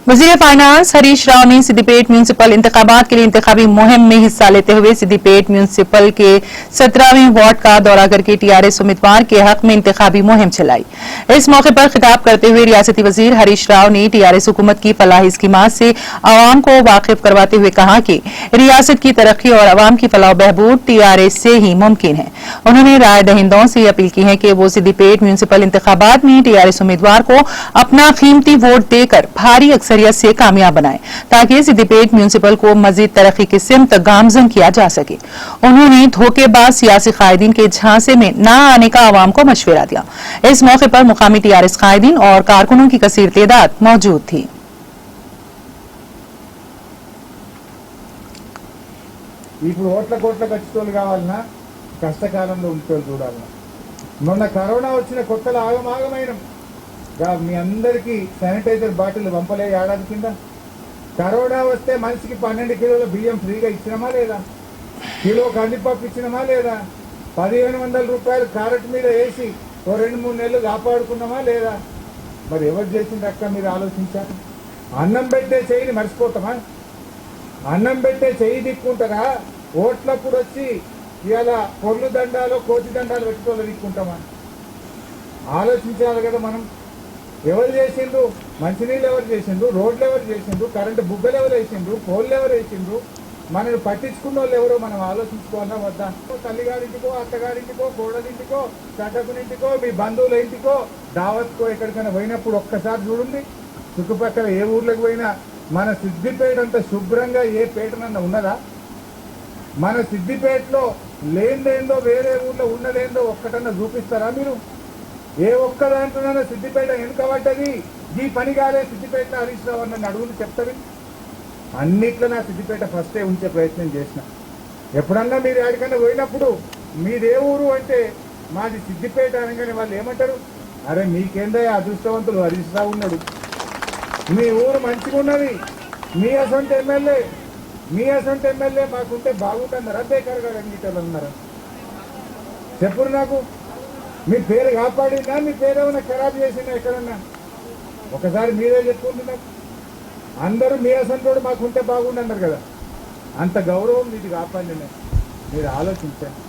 वज़ीर फाइनेंस हरीश राव ने सिद्दीपेट म्यूनिसिपल इंतखाबात के लिए इंतखाबी मुहिम में हिस्सा लेते हुए सिद्दीपेट म्यूनिसिपल के 17वें वार्ड का दौरा करके टीआरएस उम्मीदवार के हक में इंतखाबी मुहिम चलाई। इस मौके पर खिताब करते हुए रियासती वजीर हरीश राव ने टीआरएस हुकूमत की फलाही स्कीमात से आवाम को वाकिफ करवाते हुए कहा कि रियासत की तरक्की और आवाम की फलाह बहबूद टीआरएस से ही मुमकिन है। उन्होंने राय दहिंदों से अपील की है कि वो सिद्दीपेट म्यूनिसिपल इंतखाबात में टीआरएस उम्मीदवार को अपना कीमती वोट देकर भारी अक्सरियत से कामयाब बनाए ताकि सिद्दीपेट म्यूनिसिपल को मजीद तरक्की की सिमत गामजन किया जा सके। उन्होंने धोखेबाज सियासी कायदीन के झांसे में न आने का आवाम को मशवरा दिया। इस मौके पर मुकामी टीआरएस कायदीन और कारकुनों की कसीर तादाद मौजूद थी। ఇప్పుడు ఓట్ల కోట్ల ఖర్చుతోలు కావాలన్నా కష్టకాలంలో ఉంటోలు చూడాలన్నా మొన్న కరోనా వచ్చిన కొత్తలో ఆగమాగమైన మీ అందరికీ శానిటైజర్ బాటిల్ పంపలే ఏడాది కింద కరోనా వస్తే మనిషికి 12 కిలోల బియ్యం ఫ్రీగా ఇచ్చినామా లేదా, కిలో కందిపప్పు ఇచ్చినామా లేదా, 1500 రూపాయలు క్యారెట్ మీద వేసి ఓ 2-3 నెలలు కాపాడుకున్నామా లేదా? మరి ఎవరు చేసిన రక్క మీరు ఆలోచించారు? అన్నం పెట్టే చెయ్యిని మర్చిపోతామా? అన్నం పెట్టే చెయ్యి దిక్కుంటారా? ఓట్లప్పుడు వచ్చి ఇలా పొర్లు దండాలు కోతి దండాలు పెట్టుకోవాలి దిక్కుంటామా? ఆలోచించాలి కదా మనం. ఎవరు చేసిండ్రు? మంచినీళ్ళు ఎవరు చేసిండ్రు? రోడ్లు ఎవరు చేసిండ్రు? కరెంటు బుగ్గలు ఎవరు వేసిండ్రు? పోళ్ళు ఎవరు వేసిండ్రు? మనల్ని పట్టించుకున్న వాళ్ళు ఎవరో మనం ఆలోచించుకోవాలా వద్దా? తల్లిగారింటికో, అత్తగారింటికో, కోడలింటికో, చట్టకునింటికో, మీ బంధువుల ఇంటికో, దావత్కో ఎక్కడికైనా పోయినప్పుడు ఒక్కసారి చూడండి, చుట్టుపక్కల ఏ ఊర్లకు పోయినా మన సిద్దిపేట అంత శుభ్రంగా ఏ పేటనన్నా ఉన్నదా? మన సిద్దిపేటలో లేనిదేందో వేరే ఊర్లో ఉన్నదేందో ఒక్కటన్నా చూపిస్తారా మీరు? ఏ ఒక్క దాంట్లోనైనా సిద్దిపేట వెనుకబడ్డది, ఈ పని కాలే సిద్దిపేట హరీష్ రావు అన్న అడుగులు చెప్తారు. అన్నిట్లో నా సిద్దిపేట ఫస్టే ఉంచే ప్రయత్నం చేసిన. ఎప్పుడన్నా మీరు ఎక్కడికన్నా పోయినప్పుడు మీదే ఊరు అంటే మాది సిద్దిపేట అనగానే వాళ్ళు ఏమంటారు? అరే మీకేందో అదృష్టవంతులు హరీష్ రావు ఉన్నాడు, మీ ఊరు మంచిగా ఉన్నది, మీ అసొంటి ఎమ్మెల్యే మాకుంటే బాగుందన్నారా? బేకారుగా అంగీకారాలు అన్నారా? చెప్పురు నాకు. మీ పేరు కాపాడిందా? మీ పేరు ఏమైనా ఖరాబ్ చేసిందా ఎక్కడన్నా? ఒకసారి మీరే చెప్పుకుంది నాకు. అందరూ మీ అసంటోడు మాకుంటే బాగుండన్నారు కదా, అంత గౌరవం మీకు కాపాడింది. మీరు ఆలోచించండి.